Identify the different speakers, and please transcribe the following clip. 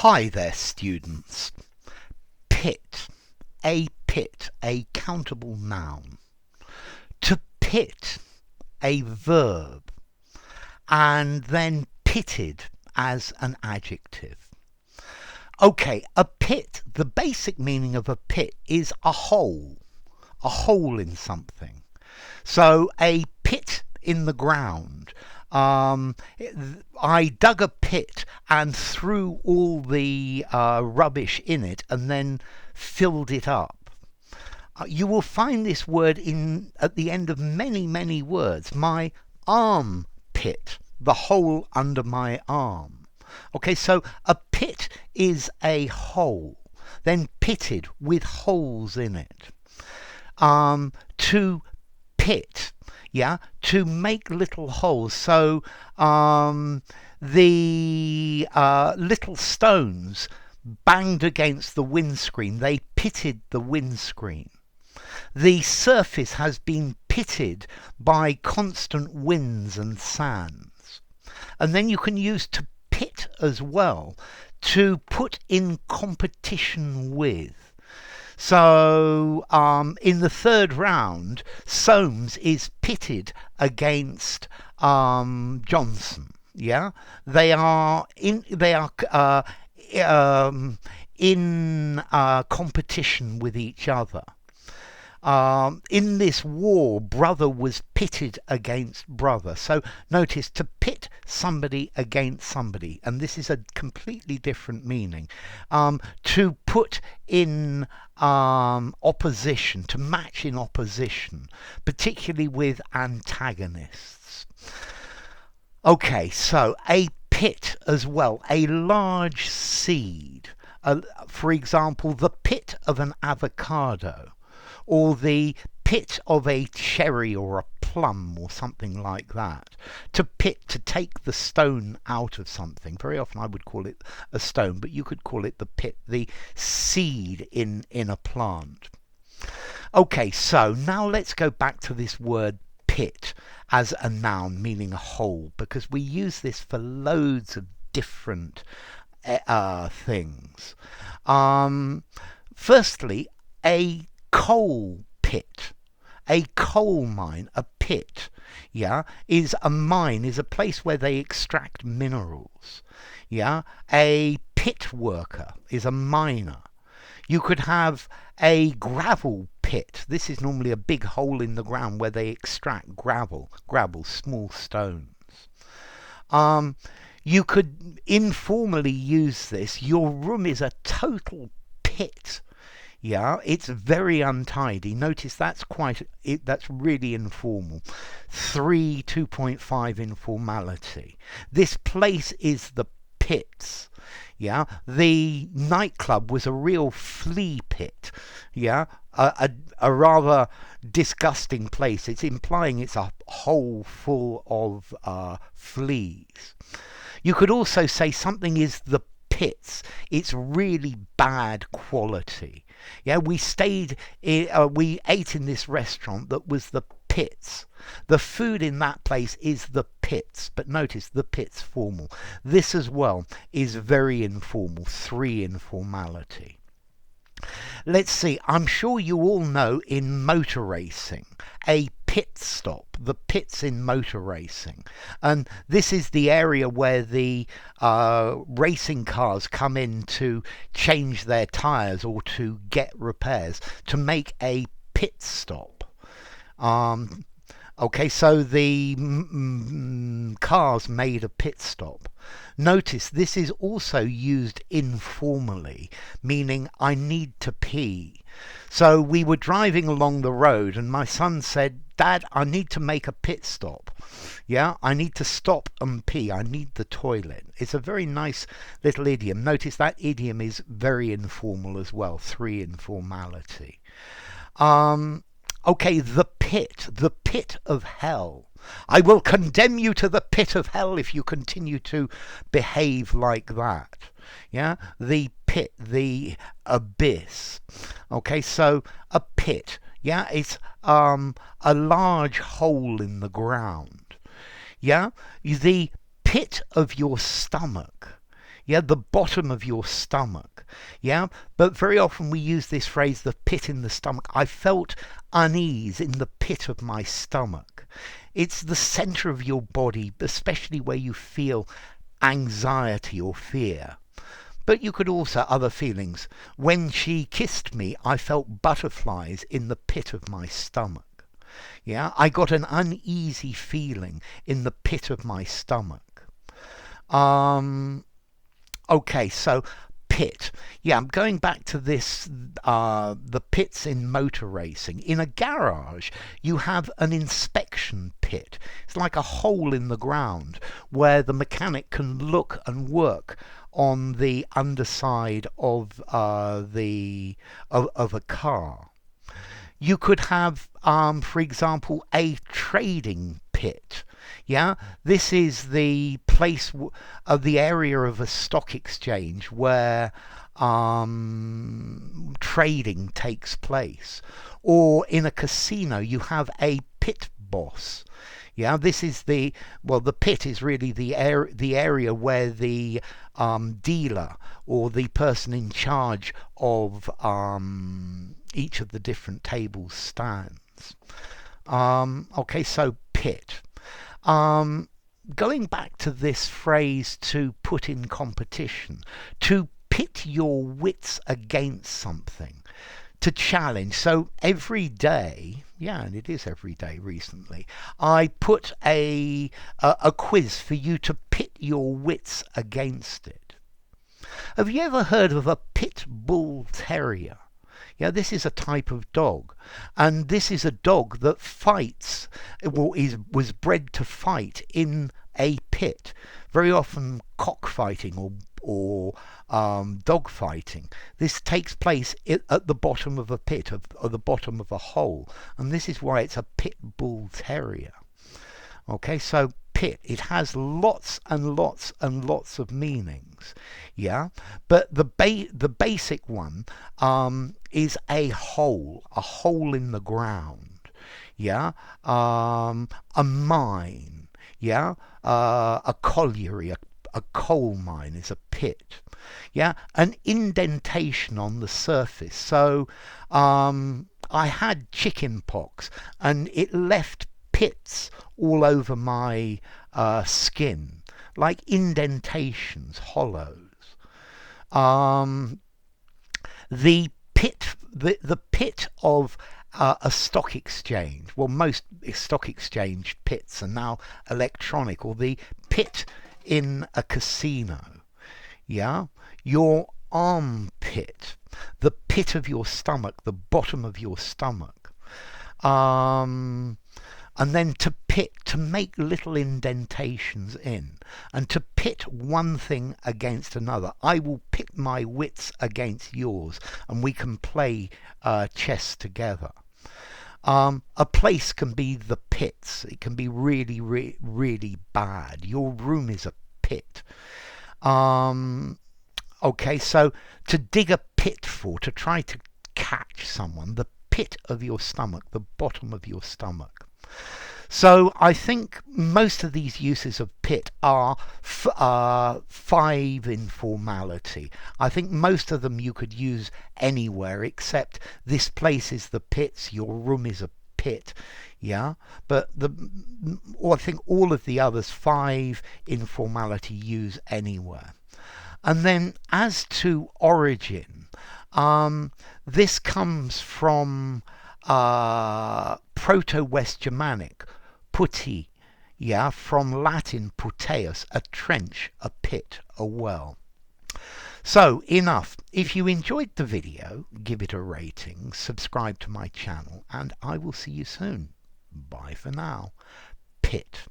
Speaker 1: Hi there, students. Pit, a countable noun. To pit, a verb, and then pitted as an adjective. Okay, a pit, the basic meaning of a pit is a hole in something. So a pit in the ground. I dug a pit and threw all the rubbish in it and then filled it up. You will find this word at the end of many words. My armpit, the hole under my arm. Okay, so a pit is a hole, then pitted with holes in it. To pit, to make little holes. So the little stones banged against the windscreen. They pitted the windscreen. The surface has been pitted by constant winds and sands. And then you can use to pit as well, to put in competition with. So in the third round, Soames is pitted against Johnson. Yeah, they are in competition with each other. In this war, brother was pitted against brother. So notice, to pit somebody against somebody, and this is a completely different meaning. To put in opposition, to match in opposition, particularly with antagonists. Okay, so a pit as well, a large seed. For example, the pit of an avocado, or the pit of a cherry or a plum or something like that. To pit, to take the stone out of something. Very often I would call it a stone, but you could call it the pit, the seed in a plant. Okay, so now let's go back to this word pit as a noun meaning a hole, because we use this for loads of different things. Firstly, a coal pit, a coal mine, a pit, is a mine, is a place where they extract minerals. A pit worker is a miner. You could have a gravel pit. This is normally a big hole in the ground where they extract gravel, small stones. You could informally use this. Your room is a total pit. It's very untidy. Notice that's that's really informal. 2.5 informality. This place is the pits. The nightclub was a real flea pit. A rather disgusting place. It's implying it's a hole full of fleas. You could also say something is the pits. It's really bad quality. We we ate in this restaurant that was the pits. The food in that place is the pits, but notice the pits formal. This as well is very informal. 3 informality. Let's see, I'm sure you all know in motor racing, a pit stop, the pits in motor racing. And this is the area where the racing cars come in to change their tyres or to get repairs, to make a pit stop. Okay, so the cars made a pit stop. Notice this is also used informally, meaning I need to pee. So we were driving along the road and my son said, "Dad, I need to make a pit stop. I need to stop and pee. I need the toilet." It's a very nice little idiom. Notice that idiom is very informal as well. 3 informality. Okay, the pit of hell. I will condemn you to the pit of hell if you continue to behave like that. The pit, the abyss. Okay, so a pit, it's a large hole in the ground. The pit of your stomach. Yeah, the bottom of your stomach. Yeah, but very often we use this phrase, the pit in the stomach. I felt unease in the pit of my stomach. It's the center of your body, especially where you feel anxiety or fear. But you could also other feelings. When she kissed me, I felt butterflies in the pit of my stomach. Yeah, I got an uneasy feeling in the pit of my stomach. Okay, so pit. Yeah, I'm going back to this, the pits in motor racing. In a garage, you have an inspection pit. It's like a hole in the ground where the mechanic can look and work on the underside of of a car. You could have, for example, a trading pit. Yeah, this is the place of the area of a stock exchange where trading takes place. Or in a casino, you have a pit boss. Yeah, this is the pit is really the area where the dealer or the person in charge of each of the different tables stands. Okay, so pit. Going back to this phrase, to put in competition, to pit your wits against something, to challenge. So every day, yeah, and it is every day recently, I put a quiz for you to pit your wits against it. Have you ever heard of a pit bull terrier? Yeah, this is a type of dog, and this is a dog that fights, was bred to fight in a pit, very often cockfighting or dog fighting. This takes place at the bottom of a pit, or the bottom of a hole, and this is why it's a pit bull terrier. Okay, so pit, it has lots and lots and lots of meanings. Yeah, but the basic one is a hole in the ground. Yeah, a mine. Yeah, a colliery, a coal mine is a pit. Yeah, an indentation on the surface. So I had chicken pox and it left pits all over my skin, like indentations, hollows. The pit of a stock exchange. Well, most stock exchange pits are now electronic, or the pit in a casino. Yeah, your armpit, the pit of your stomach, the bottom of your stomach. And then to pit, to make little indentations in, and to pit one thing against another. I will pit my wits against yours, and we can play chess together. A place can be the pits. It can be really, really bad. Your room is a pit. Okay, so to dig a pit for, to try to catch someone, the pit of your stomach, the bottom of your stomach. So I think most of these uses of pit are 5 informality. I think most of them you could use anywhere, except this place is the pits, your room is a pit. Yeah, but I think all of the others, 5 informality, use anywhere. And then as to origin, this comes from Proto-West Germanic, putti, yeah, from Latin puteus, a trench, a pit, a well. So enough. If you enjoyed the video, give it a rating, subscribe to my channel, and I will see you soon. Bye for now. Pit.